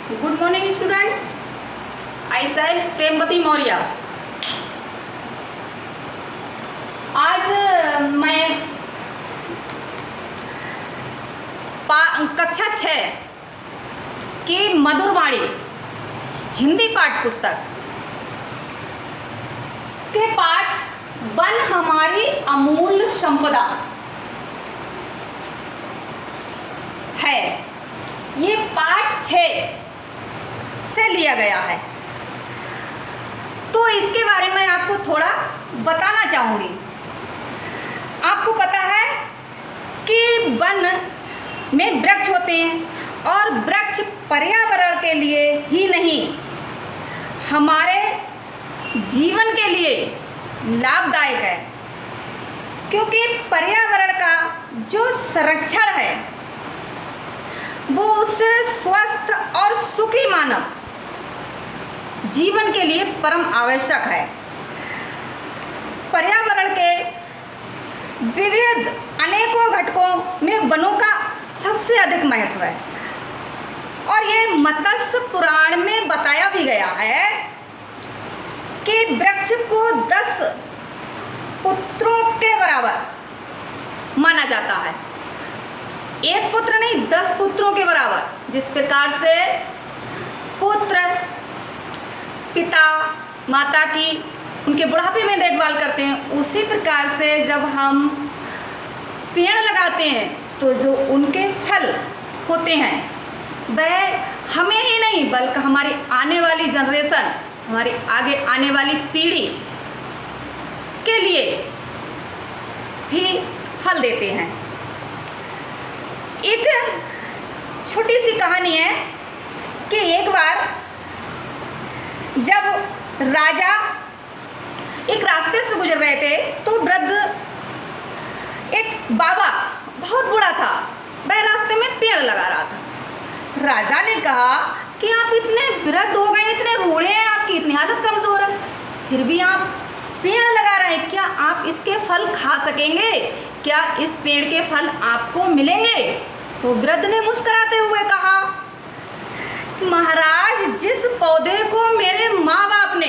Good morning student, I self Premvati Maurya. आज मैं कक्षा 6 की मधुरवाणी हिंदी पाठ पुस्तक के पाठ वन हमारी अमूल्य संपदा है, ये पाठ 6 से लिया गया है। तो इसके बारे में आपको थोड़ा बताना चाहूँगी। आपको पता है कि वन में वृक्ष होते हैं और वृक्ष पर्यावरण के लिए ही नहीं, हमारे जीवन के लिए लाभदायक है, क्योंकि पर्यावरण का जो संरक्षण है वो उससे स्वस्थ और सुखी मानव जीवन के लिए परम आवश्यक है। पर्यावरण के विविध अनेकों घटकों में वनों का सबसे अधिक महत्व है और ये मत्स्य पुराण में बताया भी गया है कि वृक्ष को 10 पुत्रों के बराबर माना जाता है। एक पुत्र नहीं, 10 पुत्रों के बराबर। जिस प्रकार से पुत्र पिता माता की उनके बुढ़ापे में देखभाल करते हैं, उसी प्रकार से जब हम पेड़ लगाते हैं तो जो उनके फल होते हैं वह हमें ही नहीं बल्कि हमारी आने वाली जनरेशन, हमारी आगे आने वाली पीढ़ी के लिए भी फल देते हैं। एक छोटी सी कहानी है कि एक बार जब राजा एक रास्ते से गुजर रहे थे तो वृद्ध एक बाबा बहुत बूढ़ा था, वह रास्ते में पेड़ लगा रहा था। राजा ने कहा कि आप इतने वृद्ध हो गए, इतने बूढ़े हैं, आपकी इतनी हालत कमजोर है, फिर भी आप पेड़ लगा रहे हैं, क्या आप इसके फल खा सकेंगे? क्या इस पेड़ के फल आपको मिलेंगे? तो वृद्ध ने मुस्कुराते हुए कहा, महाराज, जिस पौधे को मेरे माँ बाप ने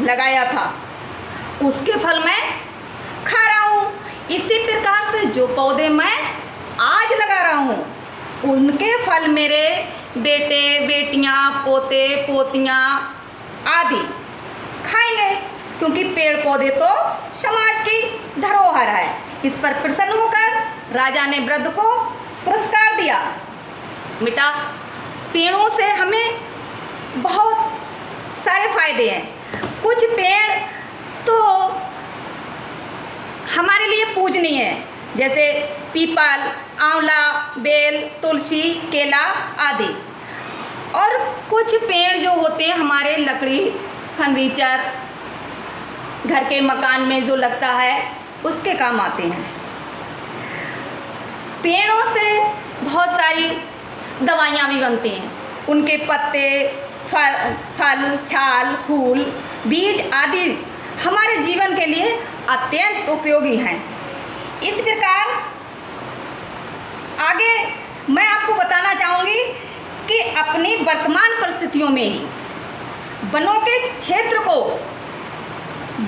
लगाया था उसके फल मैं खा रहा हूँ, इसी प्रकार से जो पौधे मैं आज लगा रहा हूँ उनके फल मेरे बेटे बेटियाँ पोते पोतियाँ आदि खाएंगे, क्योंकि पेड़ पौधे तो समाज की धरोहर है। इस पर प्रसन्न होकर राजा ने वृद्ध को पुरस्कार दिया। बेटा, पेड़ों से हमें बहुत सारे फायदे हैं। कुछ पेड़ तो हमारे लिए पूजनीय है, जैसे पीपल, आंवला, बेल, तुलसी, केला आदि, और कुछ पेड़ जो होते हैं हमारे लकड़ी फर्नीचर घर के मकान में जो लगता है उसके काम आते हैं। पेड़ों से बहुत सारी दवाइयाँ भी बनती हैं, उनके पत्ते, फल, छाल, फूल, बीज आदि हमारे जीवन के लिए अत्यंत उपयोगी हैं। इस प्रकार आगे मैं आपको बताना चाहूँगी कि अपनी वर्तमान परिस्थितियों में ही वनों के क्षेत्र को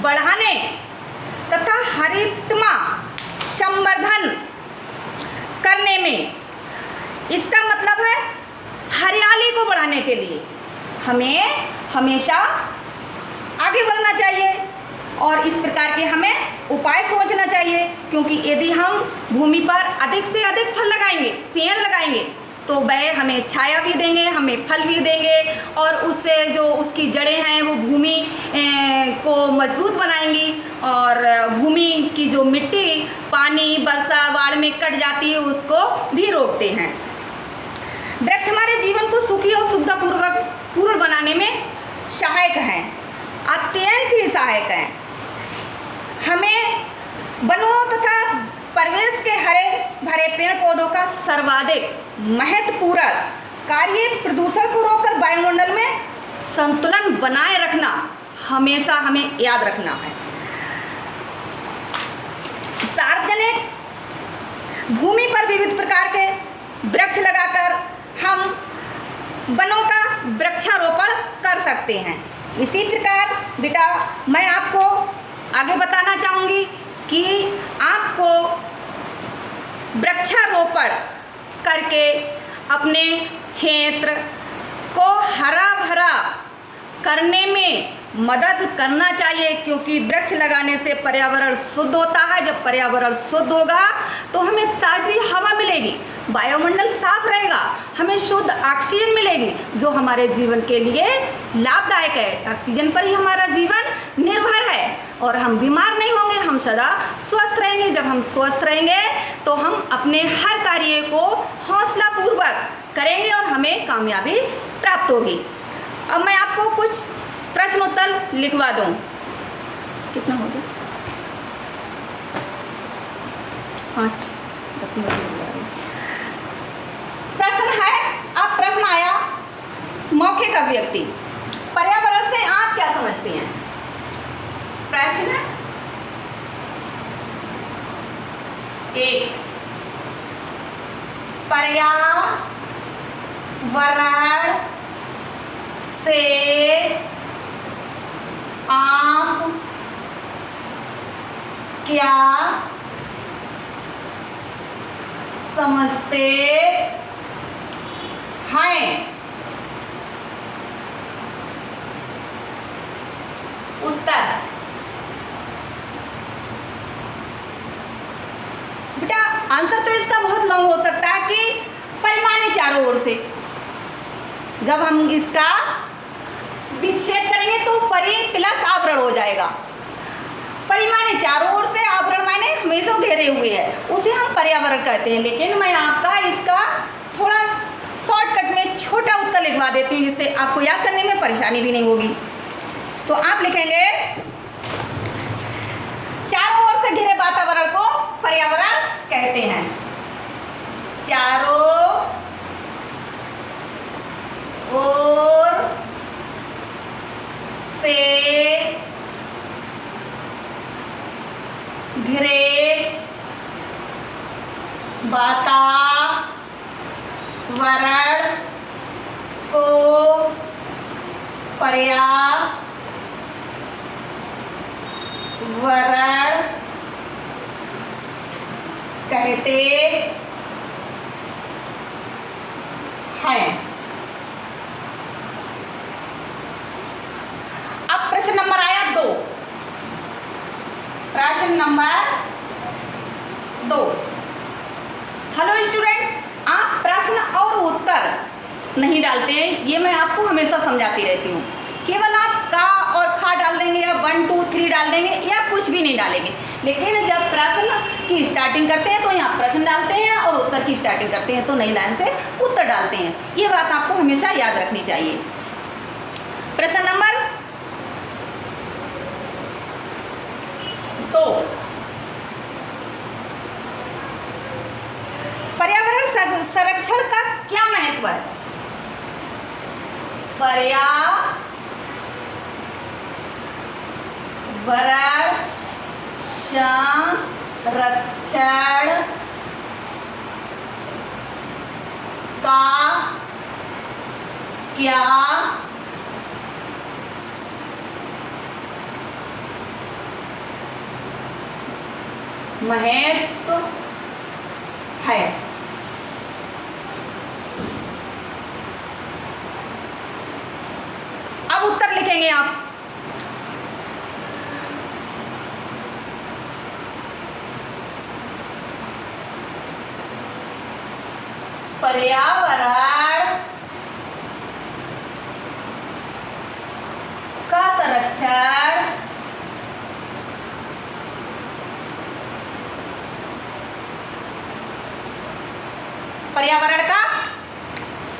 बढ़ाने तथा हरितमा संवर्धन करने में, इसका मतलब है हरियाली को बढ़ाने के लिए हमें हमेशा आगे बढ़ना चाहिए और इस प्रकार के हमें उपाय सोचना चाहिए, क्योंकि यदि हम भूमि पर अधिक से अधिक फल लगाएंगे, पेड़ लगाएंगे, तो वह हमें छाया भी देंगे, हमें फल भी देंगे और उससे जो उसकी जड़ें हैं वो भूमि को मजबूत बनाएंगी और भूमि की जो मिट्टी पानी वर्षा बाढ़ में कट जाती है उसको भी रोकते हैं। वृक्ष हमारे जीवन को सुखी और सुविधापूर्वक पूर्ण बनाने में सहायक हैं, अत्यंत ही सहायक हैं। हमें वनों तथा परिवेश के हरे भरे पेड़ पौधों का सर्वाधिक महत्वपूर्ण कार्य प्रदूषण को रोककर वायुमंडल में संतुलन बनाए रखना हमेशा हमें याद रखना है। सार्वजनिक भूमि पर विविध प्रकार के वृक्ष लगाकर हम वनों का वृक्षारोपण कर सकते हैं। इसी प्रकार बेटा मैं आपको आगे बताना चाहूँगी कि आपको वृक्षारोपण करके अपने क्षेत्र को हरा भरा करने में मदद करना चाहिए, क्योंकि वृक्ष लगाने से पर्यावरण शुद्ध होता है। जब पर्यावरण शुद्ध होगा तो हमें ताज़ी हवा मिलेगी, वायुमंडल साफ रहेगा, हमें शुद्ध ऑक्सीजन मिलेगी जो हमारे जीवन के लिए लाभदायक है। ऑक्सीजन पर ही हमारा जीवन निर्भर है और हम बीमार नहीं होंगे, हम सदा स्वस्थ रहेंगे। जब हम स्वस्थ रहेंगे तो हम अपने हर कार्य को हौसलापूर्वक करेंगे और हमें कामयाबी प्राप्त होगी। अब मैं आपको कुछ प्रश्न उत्तर लिखवा दूं। कितना हो गया? 5-10 मिनट लग रहे। प्रश्न है, अब प्रश्न आया मौखिक अभिव्यक्ति। पर्यावरण से आप क्या समझते हैं? प्रश्न 1, पर्यावरण से आप क्या समझते हैं? उत्तर बेटा आंसर तो इसका बहुत लॉन्ग हो सकता है कि परिमाणी चारों ओर से। जब हम इसका विच्छेद करेंगे तो परि प्लस आवरण हो जाएगा। परिमाणी चारों ओर से, आवरण माने हमेशा घेरे हुए है, उसे हम पर्यावरण कहते हैं। लेकिन मैं आपका इसका थोड़ा शॉर्टकट में छोटा उत्तर लिखवा देती हूँ जिससे आपको याद करने में परेशानी भी नहीं होगी। तो आप लिखेंगे चारों ओर से घिरे वातावरण को पर्यावरण कहते हैं। चारों ओर से घिरे वातावरण को पर्यावरण कहते हैं। अब प्रश्न नंबर आया 2। प्रश्न नंबर 2। हेलो स्टूडेंट, आप प्रश्न और उत्तर नहीं डालते हैं, ये मैं आपको हमेशा समझाती रहती हूँ। केवल आप का और खा डाल देंगे या 1 2 3 डाल देंगे या कुछ भी नहीं डालेंगे। लेकिन जब प्रश्न की स्टार्टिंग करते हैं तो यहाँ प्रश्न डालते हैं और उत्तर की स्टार्टिंग करते हैं तो नई लाइन से उत्तर डालते हैं। ये बात आपको हमेशा याद रखनी चाहिए। प्रश्न नंबर 2, पर्यावरण संरक्षण का क्या महत्व है? पर्यावरण संरक्षण का क्या महत्व है? अब उत्तर लिखेंगे आप। पर्यावरण का संरक्षण पर्यावरण का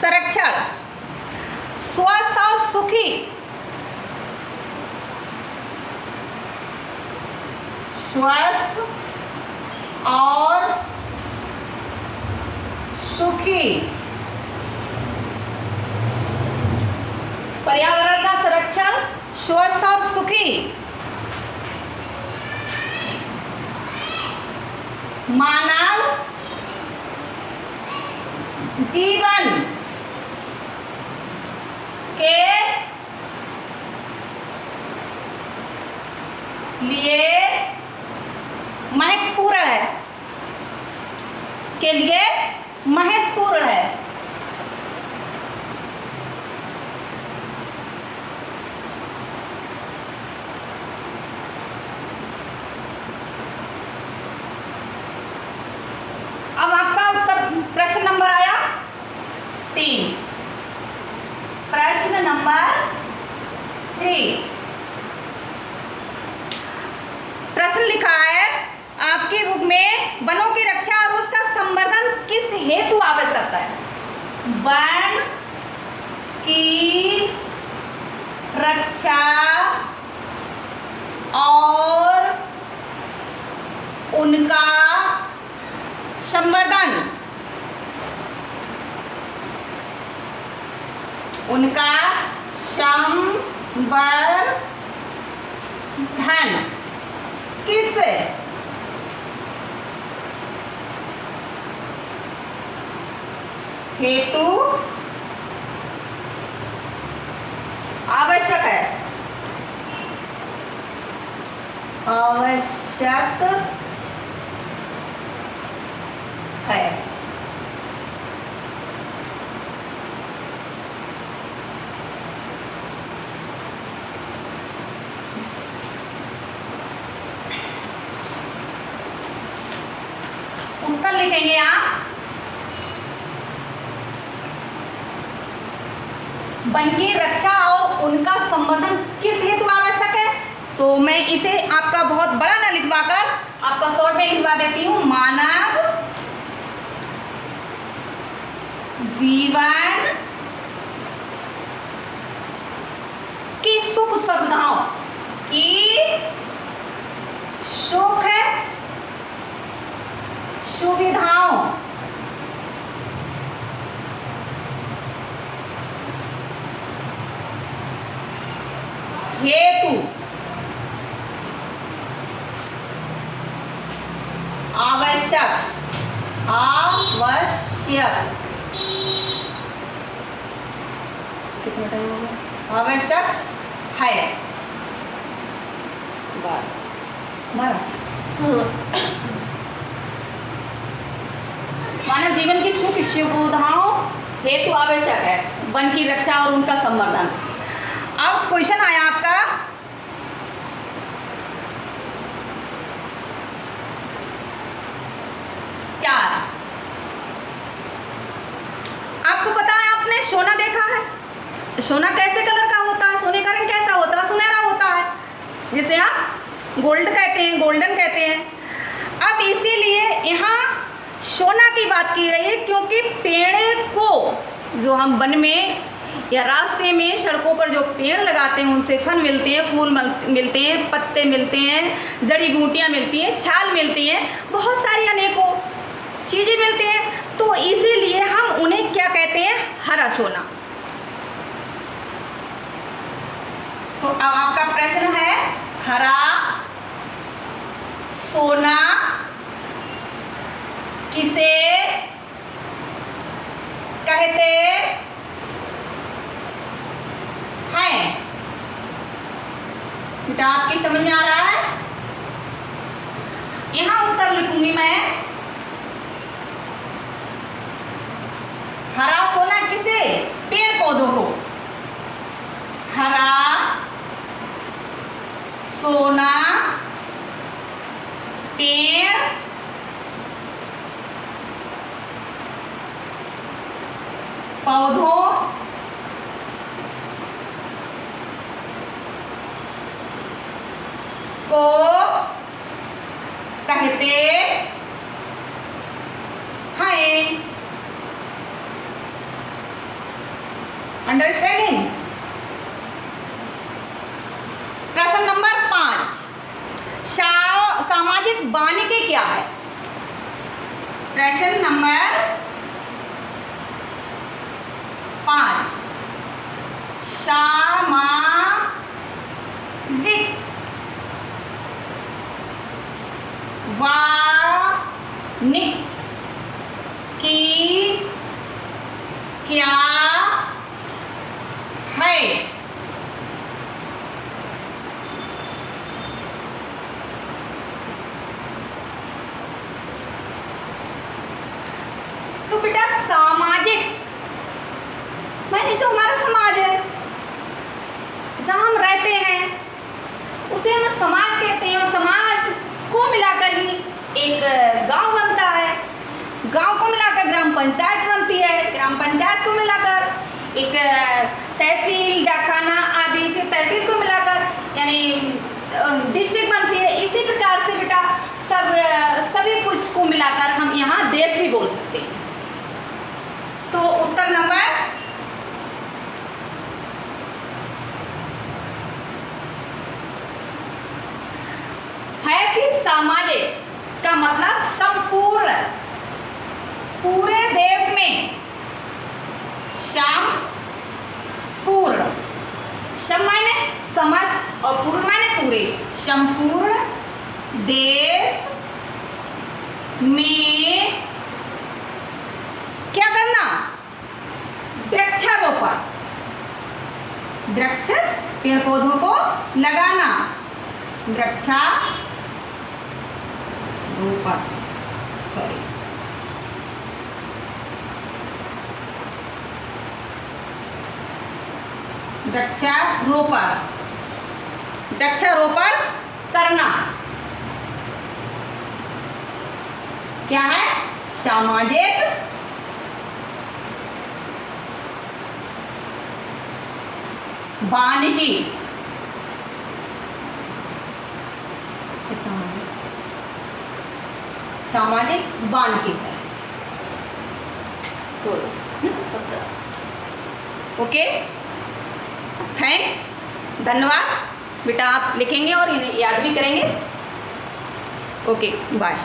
संरक्षण स्वस्थ और सुखी स्वस्थ और सुखी पर्यावरण का संरक्षण स्वस्थ और सुखी मानव जीवन के लिए महत्वपूर्ण है, के लिए महत्वपूर्ण है। अब आपका उत्तर प्रश्न नंबर आया 3। प्रश्न नंबर 3, प्रश्न लिखा है आपकी बुक में, वनों की रक्षा और उसका संवर्धन किस हेतु आवश्यक है? वन की रक्षा और उनका संवर्धन, उनका संवर्धन किस हेतु आवश्यक है? आवश्यक है। उत्तर लिखेंगे आप, वन की रक्षा और उनका संवर्धन किस हेतु आवश्यक है? तो मैं इसे आपका बहुत बड़ा ना लिखवाकर आपका शॉर्ट में लिखवा देती हूँ। मानव जीवन की सुख सुविधाओं की सुख सुविधाओं हेतु आवश्यक कितना टाइम हो गया? आवश्यक है। मानव जीवन की सुख सुविधाओं हेतु आवश्यक है वन की रक्षा और उनका संवर्धन। अब क्वेश्चन आया आपका, आपको पता है, आपने सोना देखा है? सोना कैसे कलर का होता है? सोने का रंग कैसा होता है? सुनहरा होता है, जिसे आप गोल्ड कहते हैं, गोल्डन कहते हैं। अब इसीलिए यहाँ सोना की बात की गई है, क्योंकि पेड़ को जो हम वन में या रास्ते में सड़कों पर जो पेड़ लगाते हैं उनसे फल मिलते हैं, फूल मिलते हैं, पत्ते मिलते हैं, जड़ी बूटियाँ मिलती हैं, छाल मिलती हैं, बहुत सारी अनेकों चीज़ें मिलती हैं। तो इसीलिए हम उन्हें क्या कहते हैं? हरा सोना। तो अब आपका प्रश्न है, हरा सोना किसे कहते हैं? बेटा आपकी समझ में आ रहा है? यहां उत्तर लिखूंगी मैं, हरा सोना किसे? पेड़ पौधों को हरा सोना पेड़ पौधों को कहते हैं। अंडरस्टैंडिंग? प्रश्न नंबर 5, सामाजिक वानिकी क्या है? प्रश्न नंबर 5, सामाजिक वानिकी क्या है? यानी जो हमारा समाज है, जहाँ हम रहते हैं, उसे हम समाज कहते हैं। और समाज को मिलाकर ही एक गांव बनता है, गांव को मिलाकर ग्राम पंचायत बनती है, ग्राम पंचायत को मिलाकर एक तहसील, डाकखाना आदि, फिर तहसील को मिलाकर यानी डिस्ट्रिक्ट बनती है। इसी प्रकार से बेटा सभी कुछ को मिलाकर हम यहाँ देश भी बोल सकते हैं। तो उत्तर नंबर है कि सामाजिक का मतलब संपूर्ण, पूरे देश में, संपूर्ण, सम माने समस्त और पूर्ण माने पूरे, संपूर्ण देश में क्या करना? वृक्षारोपण, वृक्ष पेड़ पौधों को लगाना, वृक्षारोपण, सॉरी, वृक्षारोपण, वृक्षारोपण करना क्या है? सामाजिक वानिकी, सामाजिक वानिकी है। ओके, थैंक्स, धन्यवाद बेटा। आप लिखेंगे और इन्हें याद भी करेंगे। Okay, bye.